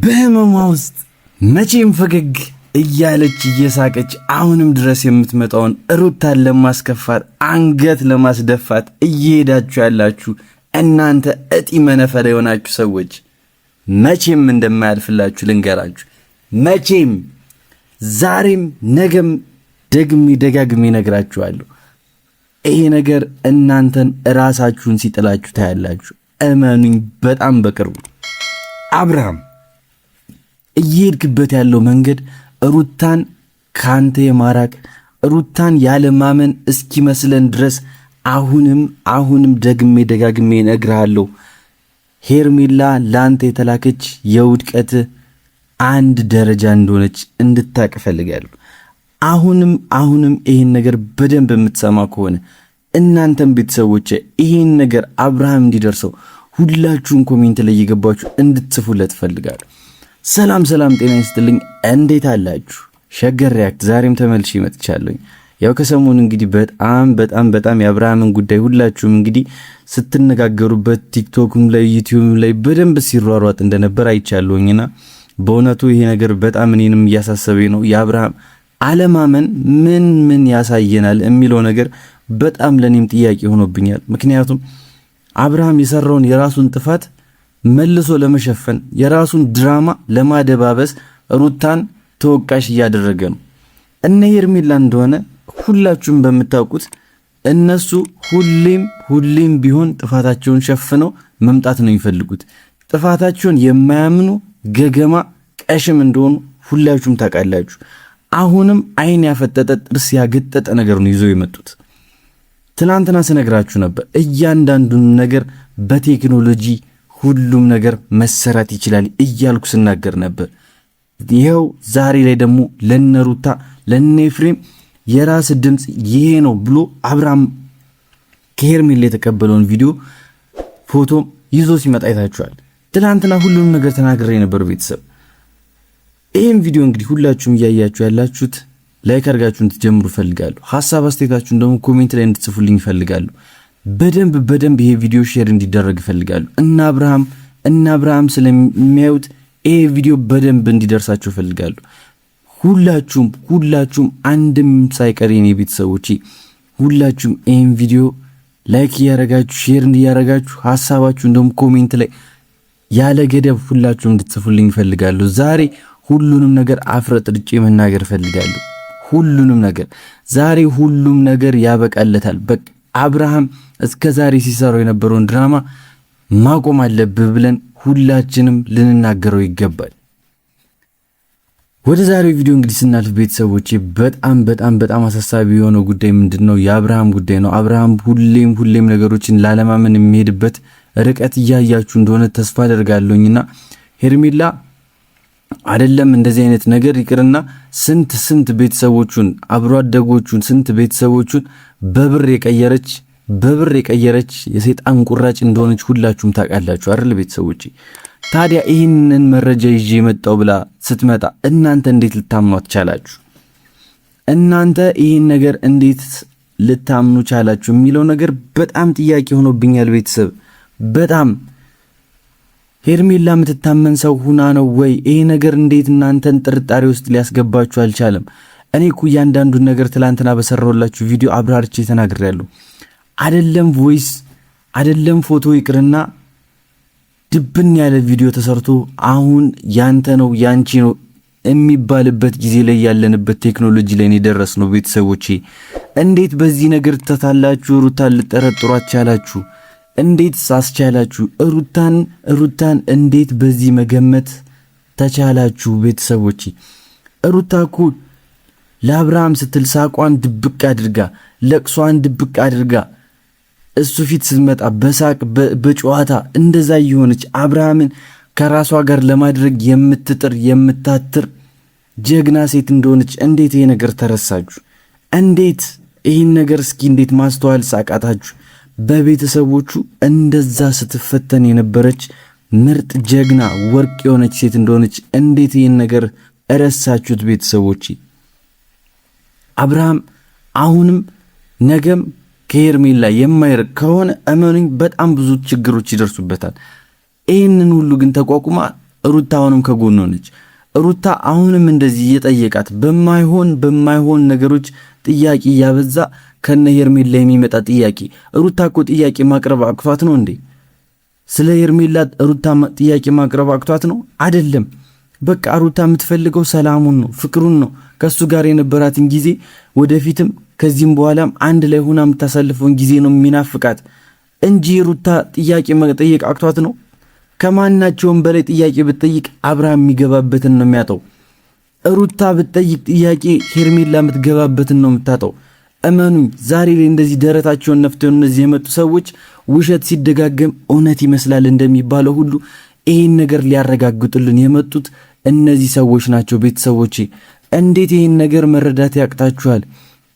በህመሟ ውስጥ መቼም ፈገግ እያለች እየሳቀች አሁንም ድረስ የምትመጣውን ሩታን ለማስከፋት አንገት ለማስደፋት እየሄዳችሁ ያላችሁ እናንተ እጢ መነፈር የሆናችሁ ሰዎች መቼም እንደማያልፍላችሁ ልንገራችሁ። መቼም ዛሬም ነገም ደጋግሜ ነግራችኋለሁ። ይሄ ነገር እናንተን ራሳችሁን ሲጥላችሁ ታያላችሁ። እመኑኝ፣ በጣም በቅርቡ አብርሃም እየሄድክበት ያለው መንገድ ሩታን ካንተ የማራቅ ሩታን ያለማመን እስኪመስለን ድረስ አሁንም ደጋግሜ ነግርሃለሁ። ሄርሜላ ላንተ የተላከች የውድቀት አንድ ደረጃ እንደሆነች እንድታቅ ፈልጋለሁ። አሁንም ይሄን ነገር በደንብ የምትሰማ ከሆነ እናንተም ቤተሰቦች ይሄን ነገር አብርሃም እንዲደርሰው ሁላችሁም ኮሜንት ላይ እየገባችሁ እንድትጽፉለት ፈልጋለሁ። ሰላም ጤና ይስጥልኝ። እንዴት አላችሁ? ሸገር ሪያክት ዛሬም ተመልሼ መጥቻለሁ። ያው ከሰሞኑ እንግዲህ በጣም የአብርሃምን ጉዳይ ሁላችሁም እንግዲህ ስትነጋገሩበት ቲክቶክም ላይ ዩቲዩብም ላይ በደንብ ሲሯሯጥ እንደነበር አይቻለሁኝና በእውነቱ ይሄ ነገር በጣም እኔንም እያሳሰበኝ ነው። የአብርሃም አለማመን ምን ያሳየናል የሚለው ነገር በጣም ለኔም ጥያቄ ሆኖብኛል። ምክንያቱም አብርሃም የሰራውን የራሱን ጥፋት መልሶ ለመሸፈን የራሱን ድራማ ለማደባበስ ሩታን ተወቃሽ እያደረገ ነው። እነ ሄርሜላ እንደሆነ ሁላችሁም በምታውቁት እነሱ ሁሌም ቢሆን ጥፋታቸውን ሸፍነው መምጣት ነው የሚፈልጉት። ጥፋታቸውን የማያምኑ ገገማ ቀሽም እንደሆኑ ሁላችሁም ታውቃላችሁ። አሁንም አይን ያፈጠጠ ጥርስ ያገጠጠ ነገር ነው ይዘው የመጡት። ትናንትና ስነግራችሁ ነበር እያንዳንዱን ነገር በቴክኖሎጂ ሁሉም ነገር መሰራት ይችላል እያልኩ ስናገር ነበር። ይሄው ዛሬ ላይ ደግሞ ለነሩታ ለነኤፍሬም የራስ ድምጽ ይሄ ነው ብሎ አብርሃም ከሄርሜላ የተቀበለውን ቪዲዮ ፎቶ ይዞ ሲመጣ አይታችኋል። ትናንትና ሁሉም ነገር ተናግሬ ነበር ቤተሰብ። ይሄን ቪዲዮ እንግዲህ ሁላችሁም እያያችሁ ያላችሁት ላይክ አድርጋችሁ እንድትጀምሩ ፈልጋለሁ። ሐሳብ አስተያየታችሁን ደግሞ ኮሜንት ላይ እንድትጽፉልኝ ፈልጋለሁ። በደንብ ይሄ ቪዲዮ ሼር እንዲደረግ ፈልጋለሁ። እና አብርሃም ስለሚያዩት ይሄ ቪዲዮ በደንብ እንዲደርሳችሁ ፈልጋለሁ። ሁላችሁም አንድም ሳይቀር የኔ ቤተሰቦች ሁላችሁም ይሄን ቪዲዮ ላይክ እያረጋችሁ ሼር እንዲያረጋችሁ ሐሳባችሁን ደግሞ ኮሜንት ላይ ያለ ገደብ ሁላችሁም እንድትጽፉልኝ ፈልጋለሁ። ዛሬ ሁሉንም ነገር አፍረጥርጬ መናገር ፈልጋለሁ። ሁሉም ነገር ያበቃለታል። በቃ አብርሃም እስከ ዛሬ ሲሰራው የነበረውን ድራማ ማቆም አለብህ ብለን ሁላችንም ልንናገረው ይገባል። ወደ ዛሬው ቪዲዮ እንግዲህ ስናልፍ ቤተሰቦቼ በጣም አሳሳቢ የሆነው ጉዳይ ምንድነው? የአብርሃም ጉዳይ ነው። አብርሃም ሁሌም ነገሮችን ላለማመን የሚሄድበት ርቀት እያያችሁ እንደሆነ ተስፋ አደርጋለሁኝና ሄርሜላ አይደለም እንደዚህ አይነት ነገር ይቅርና ስንት ቤተሰቦቹን አብሮ አደጎቹን ስንት ቤተሰቦቹን በብር የቀየረች የሰይጣን ቁራጭ እንደሆነች ሁላችሁም ታውቃላችሁ አይደል ቤተሰቦቼ? ታዲያ ይህንን መረጃ ይዤ መጣው ብላ ስትመጣ እናንተ እንዴት ልታምኗት ቻላችሁ? እናንተ ይህን ነገር እንዴት ልታምኑ ቻላችሁ የሚለው ነገር በጣም ጥያቄ ሆኖብኛል ቤተሰብ። በጣም ሄርሜላ የምትታመን ሰው ሁና ነው ወይ? ይሄ ነገር እንዴት እናንተን ጥርጣሬ ውስጥ ሊያስገባችሁ አልቻለም? እኔ እኮ እያንዳንዱን ነገር ትላንትና በሰራሁላችሁ ቪዲዮ አብራርቼ ተናግሬያለሁ። አይደለም ፎቶ ይቅርና ድብን ያለ ቪዲዮ ተሰርቶ አሁን ያንተ ነው ያንቺ ነው የሚባልበት ጊዜ ላይ ያለንበት ቴክኖሎጂ ላይ የደረስነው ቤተሰቦቼ። እንዴት በዚህ ነገር ተታላችሁ ሩታን ልጠረጥሯት ቻላችሁ? እንዴት ሳስቻላችሁ? ሩታን እንዴት በዚህ መገመት ተቻላችሁ ቤተሰቦቼ? ሩታ እኮ ለአብርሃም ስትል ሳቋን ድብቅ አድርጋ ለቅሷን ድብቅ አድርጋ እሱ ፊት ስትመጣ በሳቅ በጨዋታ እንደዛ ይሆነች አብርሃምን ከራሷ ጋር ለማድረግ የምታትር ጀግና ሴት እንደሆነች እንዴት ይሄ ነገር ተረሳችሁ? እንዴት ይሄን ነገር እስኪ እንዴት ማስተዋል ሳቃታችሁ? በቤተሰቦቹ እንደዛ ስትፈተን የነበረች ምርጥ ጀግና ወርቅ የሆነች ሴት እንደሆነች እንዴት ይሄን ነገር እረሳችሁት ቤተሰቦቼ? አብርሃም አሁንም ነገም ከሄርሜላ የማይርቅ ከሆነ እመኑኝ በጣም ብዙ ችግሮች ይደርሱበታል። ይህንን ሁሉ ግን ተቋቁማ ሩታ አሁንም ከጎኑ ነች። ሩታ አሁንም እንደዚህ እየጠየቃት በማይሆን ነገሮች ጥያቄ እያበዛ ከነ ሄርሜላ የሚመጣ ጥያቄ። ሩታ እኮ ጥያቄ ማቅረብ አቅቷት ነው እንዴ? ስለ ሄርሜላ ሩታ ጥያቄ ማቅረብ አቅቷት ነው አይደለም። በቃ ሩታ የምትፈልገው ሰላሙን ነው፣ ፍቅሩን ነው። ከሱ ጋር የነበራትን ጊዜ ወደፊትም ከዚህም በኋላም አንድ ላይ ሆና የምታሳልፈውን ጊዜ ነው የሚናፍቃት እንጂ ሩታ ጥያቄ መጠየቅ አቅቷት ነው? ከማናቸውም በላይ ጥያቄ ብትጠይቅ አብርሃም የሚገባበትን ነው የሚያጣው። ሩታ ብትጠይቅ ጥያቄ ሄርሜላ የምትገባበትን ነው የምታጣው። እመኑኝ፣ ዛሬ ላይ እንደዚህ ደረታቸውን ነፍተው እነዚህ የመጡ ሰዎች ውሸት ሲደጋገም እውነት ይመስላል እንደሚባለው ሁሉ ይህን ነገር ሊያረጋግጡልን የመጡት እነዚህ ሰዎች ናቸው። ቤተሰቦቼ እንዴት ይህን ነገር መረዳት ያቅታችኋል?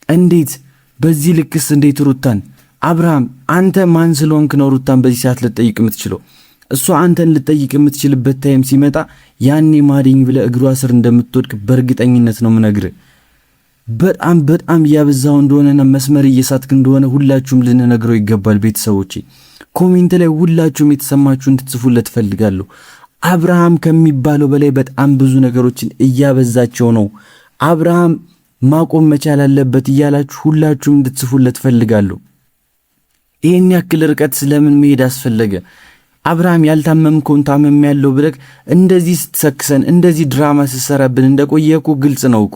እንዴት በዚህ ልክስ? እንዴት ሩታን አብርሃም አንተ ማን ስለሆንክ ነው ሩታን በዚህ ሰዓት ልትጠይቅ የምትችለው? እሷ አንተን ልትጠይቅ የምትችልበት ታይም ሲመጣ ያኔ ማዲኝ ብለ እግሯ ስር እንደምትወድቅ በእርግጠኝነት ነው ምነግር። በጣም እያበዛው እንደሆነና መስመር እየሳትክ እንደሆነ ሁላችሁም ልንነግረው ይገባል። ቤተሰቦቼ ኮሜንት ላይ ሁላችሁም የተሰማችሁ እንድትጽፉለት ፈልጋለሁ። አብርሃም ከሚባለው በላይ በጣም ብዙ ነገሮችን እያበዛቸው ነው። አብርሃም ማቆም መቻል አለበት እያላችሁ ሁላችሁም እንድትጽፉለት ፈልጋለሁ። ይህን ያክል ርቀት ስለምን መሄድ አስፈለገ? አብርሃም ያልታመምከውን ታመም ያለው ብለህ እንደዚህ ስትሰክሰን እንደዚህ ድራማ ስትሰራብን እንደቆየኩ ግልጽ ነው እኮ።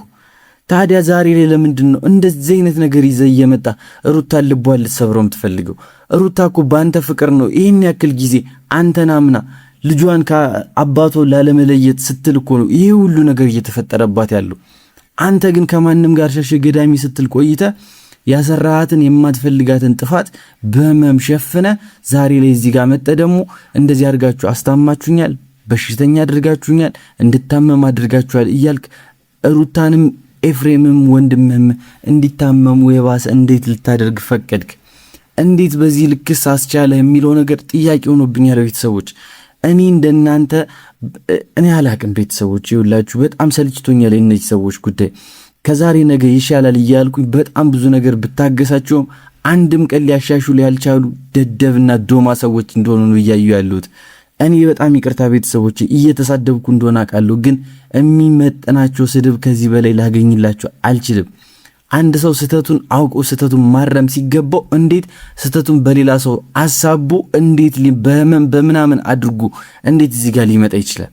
ታዲያ ዛሬ ላይ ለምንድን ነው እንደዚህ አይነት ነገር ይዘህ እየመጣ ሩታን ልቧን ልትሰብረው የምትፈልገው? ሩታ እኮ በአንተ ፍቅር ነው ይህን ያክል ጊዜ አንተን አምና ልጇን ከአባቶ ላለመለየት ስትል እኮ ነው ይሄ ሁሉ ነገር እየተፈጠረባት ያለው። አንተ ግን ከማንም ጋር ሸሽ ገዳሚ ስትል ቆይተ ያሰራሃትን የማትፈልጋትን ጥፋት በህመም ሸፍነ ዛሬ ላይ እዚህ ጋር መጣ ደግሞ እንደዚህ አድርጋችሁ አስታማችሁኛል፣ በሽተኛ አድርጋችሁኛል፣ እንድታመም አድርጋችኋል እያልክ ሩታንም ኤፍሬምም ወንድምህም እንዲታመሙ የባሰ እንዴት ልታደርግ ፈቀድክ? እንዴት በዚህ ልክስ አስቻለ የሚለው ነገር ጥያቄ ሆኖብኛል። ቤተሰቦች እኔ እንደናንተ እኔ አላቅም። ቤተሰቦች ይውላችሁ በጣም ሰልችቶኛል እነዚህ ሰዎች ጉዳይ። ከዛሬ ነገ ይሻላል እያልኩኝ በጣም ብዙ ነገር ብታገሳቸውም አንድም ቀን ሊያሻሽሉ ያልቻሉ ደደብና ዶማ ሰዎች እንደሆኑ ነው እያዩ ያሉት። እኔ በጣም ይቅርታ ቤተሰቦች እየተሳደብኩ እንደሆነ አውቃለሁ፣ ግን የሚመጠናቸው ስድብ ከዚህ በላይ ላገኝላቸው አልችልም። አንድ ሰው ስህተቱን አውቆ ስህተቱን ማረም ሲገባው እንዴት ስህተቱን በሌላ ሰው አሳቦ እንዴት በህመም በምናምን አድርጎ እንዴት እዚህ ጋር ሊመጣ ይችላል?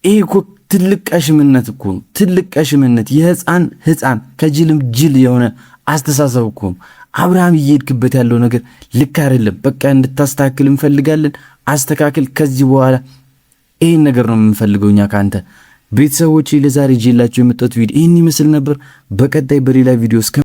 ይሄ እኮ ትልቅ ቀሽምነት እኮ ነው። ትልቅ ቀሽምነት፣ የህፃን ከጅልም ጅል የሆነ አስተሳሰብ እኮ ነው። አብርሃም እየሄድክበት ያለው ነገር ልክ አይደለም። በቃ እንድታስተካክል እንፈልጋለን። አስተካክል። ከዚህ በኋላ ይሄን ነገር ነው የምንፈልገው እኛ ካንተ። ቤተሰቦቼ ለዛሬ ጄላችሁ የመጣሁት ቪዲዮ ይህን ይመስል ነበር። በቀጣይ በሌላ ቪዲዮ